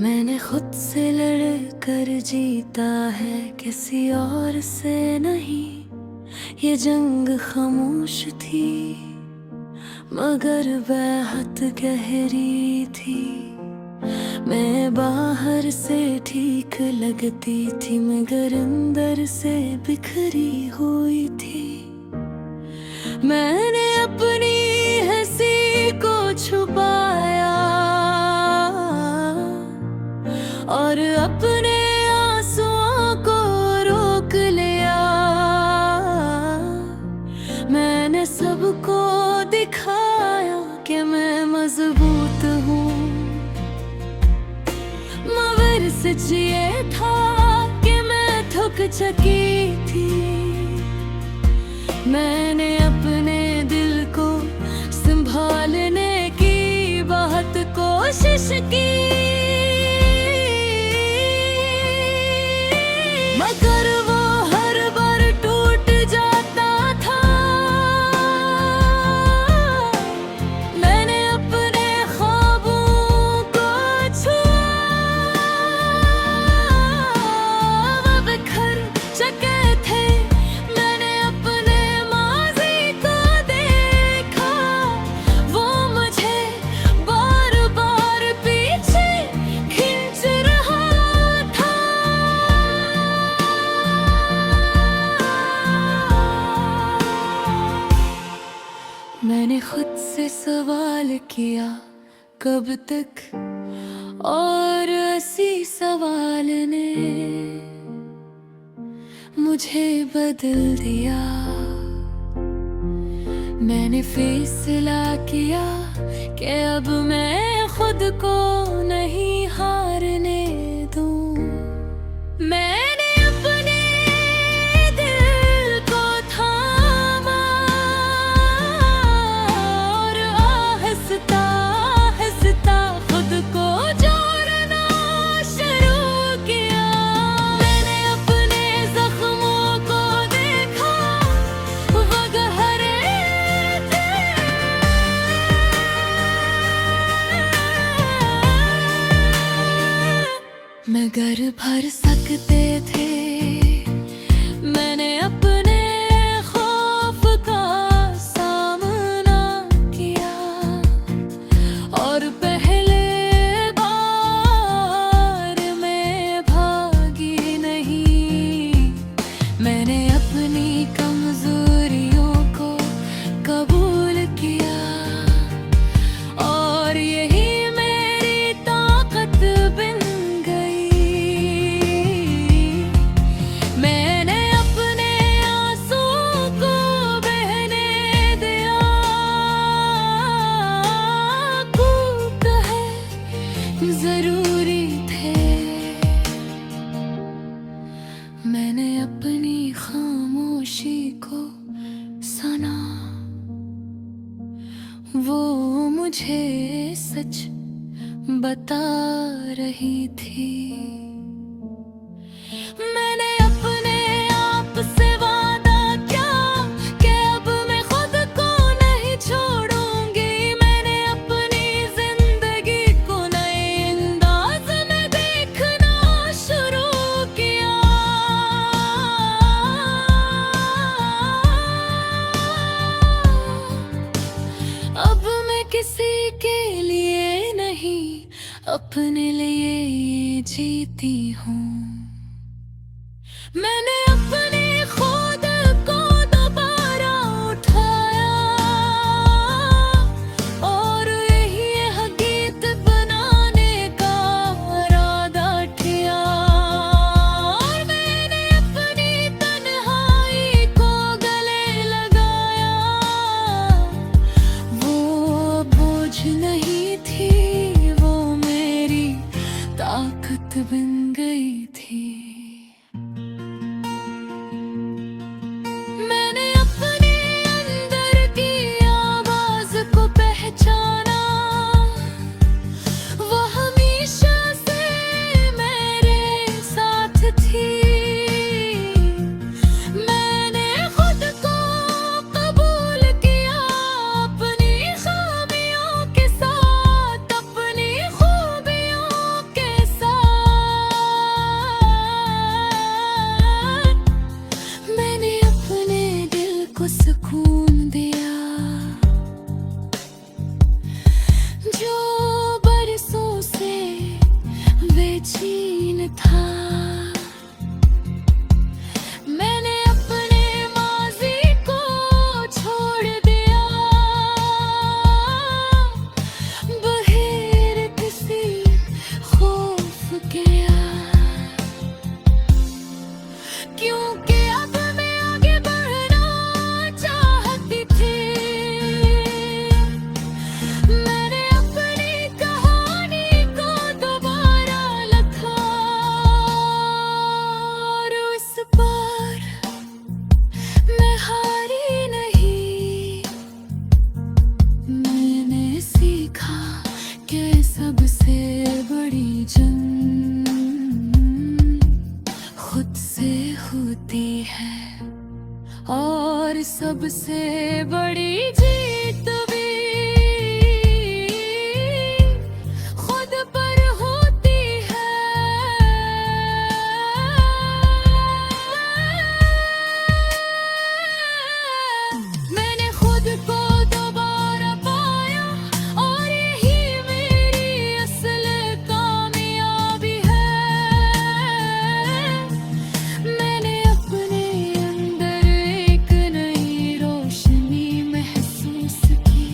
मैंने खुद से लड़ कर जीता है, किसी और से नहीं। ये जंग खामोश थी मगर बेहद गहरी थी। मैं बाहर से ठीक लगती थी मगर अंदर से बिखरी हुई थी। मैंने अपनी हंसी को छुपाया और अपने आंसुओं को रोक लिया। मैंने सबको दिखाया कि मैं मजबूत हूँ, मगर सच ये था कि मैं थक चुकी थी। मैंने अपने दिल को संभालने की बहुत कोशिश की, मगर वो हर बार टूट जाता था। मैंने अपने ख्वाबों को छुआ, वो बिखर चुके थे। मैंने अपने माज़ी को देखा, वो मुझे बार बार पीछे खींच रहा था। मैंने खुद से सवाल किया कब तक, और इसी सवाल ने मुझे बदल दिया। मैंने फैसला किया कि अब मैं खुद को नहीं हारने दूं। मैंने अपने दिल को थामा और आहिस्ता आहिस्ता खुद को जोड़ना शुरू किया। मैंने अपने जख्मों को देखा, वो गहरे थे, मगर भर सकते थे। मैंने अपने खौफ का सामना किया और पहले बार मैं भागी नहीं। मैंने अपनी कमजोरियों को कबूल किया और यही मेरी ताकत बन गई। मैंने अपने आंसू को बहने दिया, कूद है जरूरी थे। मैंने अपनी खामोशी को सुना, वो मुझे सच बता रही थी। मैंने अपने आप से वादा किया कि अब मैं खुद को नहीं छोड़ूंगी। मैंने अपनी जिंदगी को नए अंदाज में देखना शुरू किया। अब मैं किसी के लिए नहीं, अपने लिए ये जीती हूँ। मैंने अपने खुद को दोबारा उठाया और यही गीत बनाने का इरादा किया। और मैंने अपनी तन्हाई को गले लगाया, वो बोझ नहीं थी, वो मेरी ताकत बन गई थी। मैंने अपने अंदर की आवाज को पहचाना, वो हमेशा से मेरे साथ थी। मैंने खुद को कबूल किया अपनी खामियों के साथ, अपनी खूबियों के था। मैंने अपने माज़ी को छोड़ दिया, बग़ैर किसी खौफ के, क्योंकि अब मैं आगे बढ़ना चाहती थी। मैंने अपनी कहानी को दोबारा लिखा, और इस बार मैं हारी नहीं। मैंने सीखा कि सबसे बड़ी जंग खुद से होती है, और सबसे बड़ी जीत भी खुद पर होती है। मैंने खुद को दोबारा पाया, और यही मेरी असल कामयाबी है। मैंने अपने अंदर एक नई रोशनी महसूस की,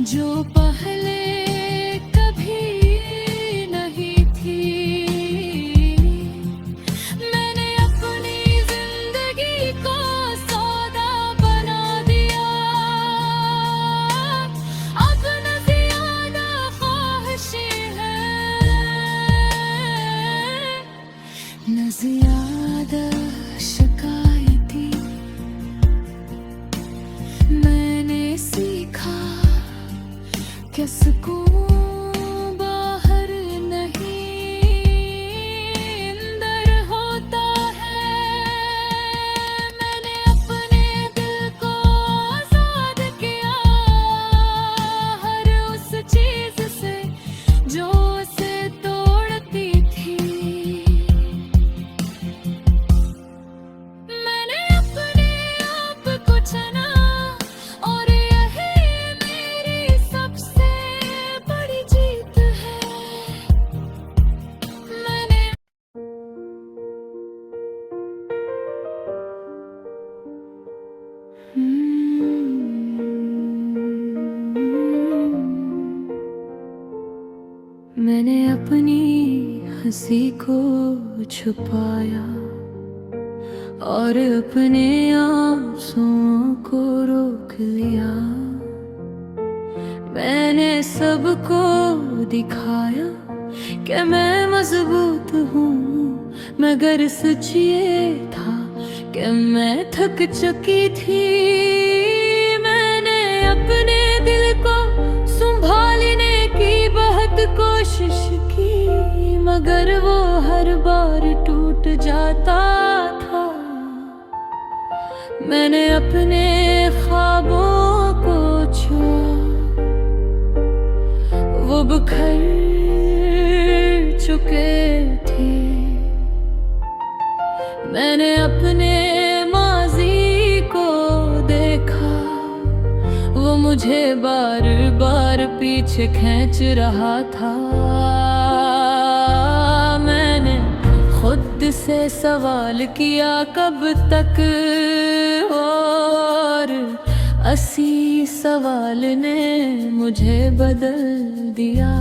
जो पहले कभी नहीं थी। मैंने अपनी जिंदगी को सौदा बना दिया, अब न ज़्यादा ख्वाहिशें हैं, न ज़्यादा शिकायती। मैंने सीखा कि सुकून बाहर नहीं, अंदर होता है। मैंने अपने दिल को आज़ाद किया, हर उस चीज़ से जो उसे तोड़ती थी। मैंने अपने आप को चुना, और यही मेरी सबसे बड़ी जीत है। मैंने मैंने अपनी हंसी को छुपाया, और अपने आंसुओं को रोक लिया। मैंने सबको दिखाया कि मैं मजबूत हूँ, मगर सच ये था कि मैं थक चुकी थी। मैंने अपने दिल को संभालने की बहुत कोशिश की, मगर वो हर बार टूट जाता था। मैंने अपने ख्वाबों को छुआ, वो बिखर चुके थे। मैंने अपने माज़ी को देखा, वो मुझे बार बार पीछे खींच रहा था। मैंने खुद से सवाल किया कब तक, और 80 सवाल ने मुझे बदल दिया।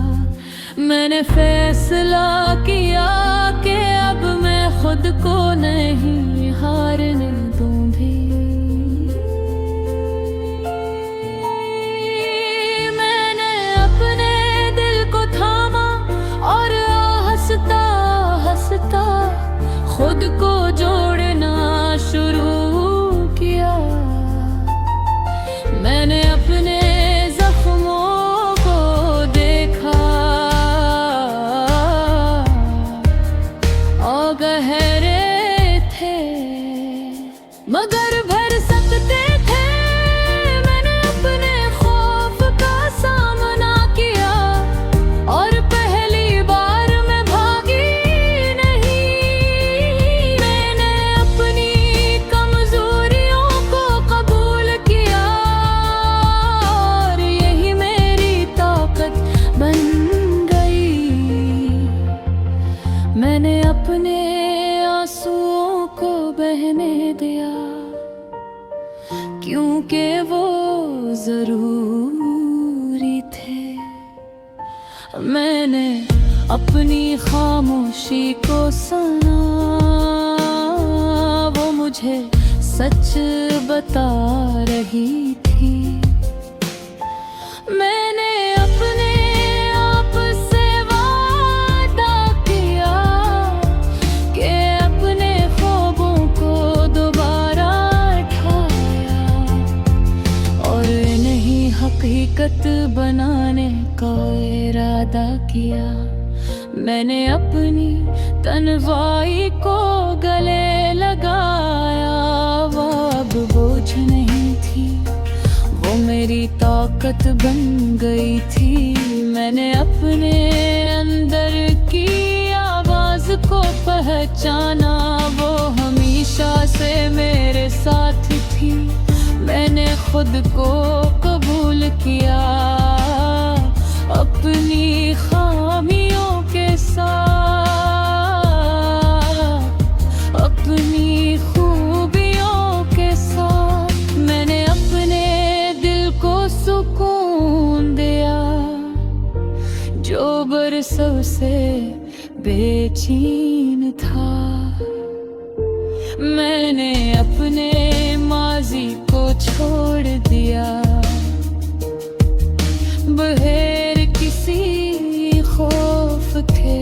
मैंने फैसला किया कि अब मैं खुद को नहीं हारने दूंगी। मैंने अपने दिल को थामा, और हंसता हंसता खुद को जोड़ना शुरू किया। मैंने अपने जख्मों को देखा, और गहरे थे मगर भर सकते थे। मैंने अपने खौफ का सामना किया, और पहली बार मैं भागी नहीं। मैंने अपनी कमजोरियों को कबूल किया, और यही मेरी ताकत बन गई। मैंने अपने आंसुओं को बहने दिया, क्योंकि वो जरूरी थे। मैंने अपनी खामोशी को सुना, वो मुझे सच बता रही थी। मैंने अपने आप से वादा किया कि अपने ख्वाबों को दोबारा उठाया, और इन्हीं हकीकत बनाने का इरादा किया। मैंने अपनी तन्वाई को गले लगाया, वो अब बोझ नहीं थी, वो मेरी ताकत बन गई थी। मैंने अपने अंदर की आवाज को पहचाना, वो हमेशा से मेरे साथ थी। मैंने खुद को कबूल किया, अपनी खामियों के साथ, अपनी खूबियों के साथ। मैंने अपने दिल को सुकून दिया, जो बरसों से बेचैन था। मैंने अपने माजी को छोड़ दिया, बगैर किसी खौफ के,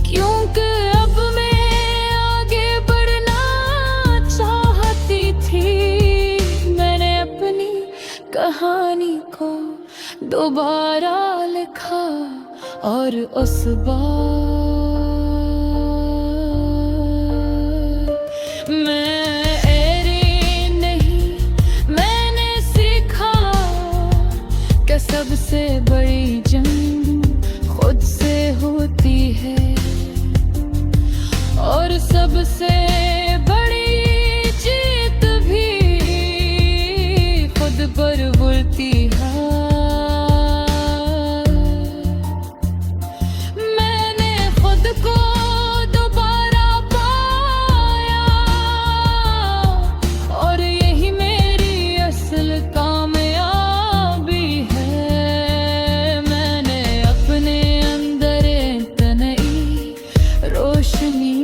क्योंकि अब मैं आगे बढ़ना चाहती थी। मैंने अपनी कहानी को दोबारा लिखा, और उस बार मैं सबसे बड़ी जंग खुद से होती है, और सबसे बड़ी जीत भी खुद पर बोलती है। मैंने खुद को दोबारा पाया, और यही मेरी असल कामयाबी है।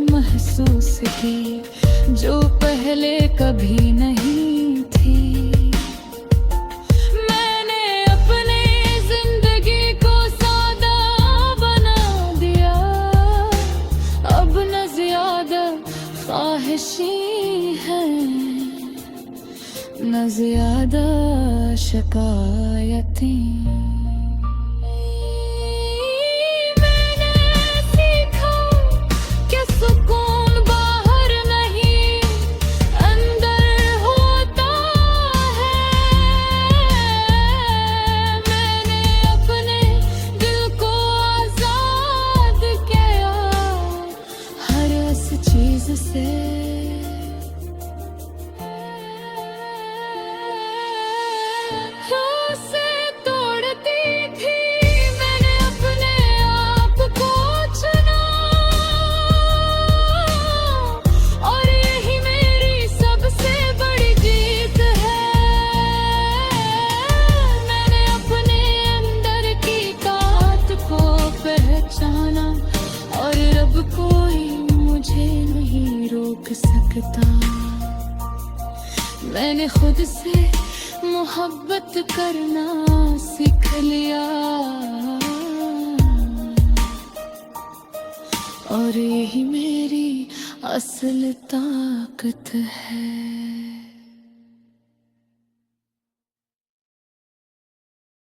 महसूस की जो पहले कभी नहीं थी। मैंने अपने जिंदगी को सादा बना दिया, अब न ज्यादा ख्वाहिशी है, न ज्यादा शिकायतें। से तोड़ती थी, मैंने अपने आप को चुना, और यही मेरी सबसे बड़ी जीत है। मैंने अपने अंदर की ताकत को पहचाना, और अब कोई मुझे नहीं रोक सकता। मैंने खुद से मोहब्बत करना सीख लिया, और यही मेरी असल ताकत है।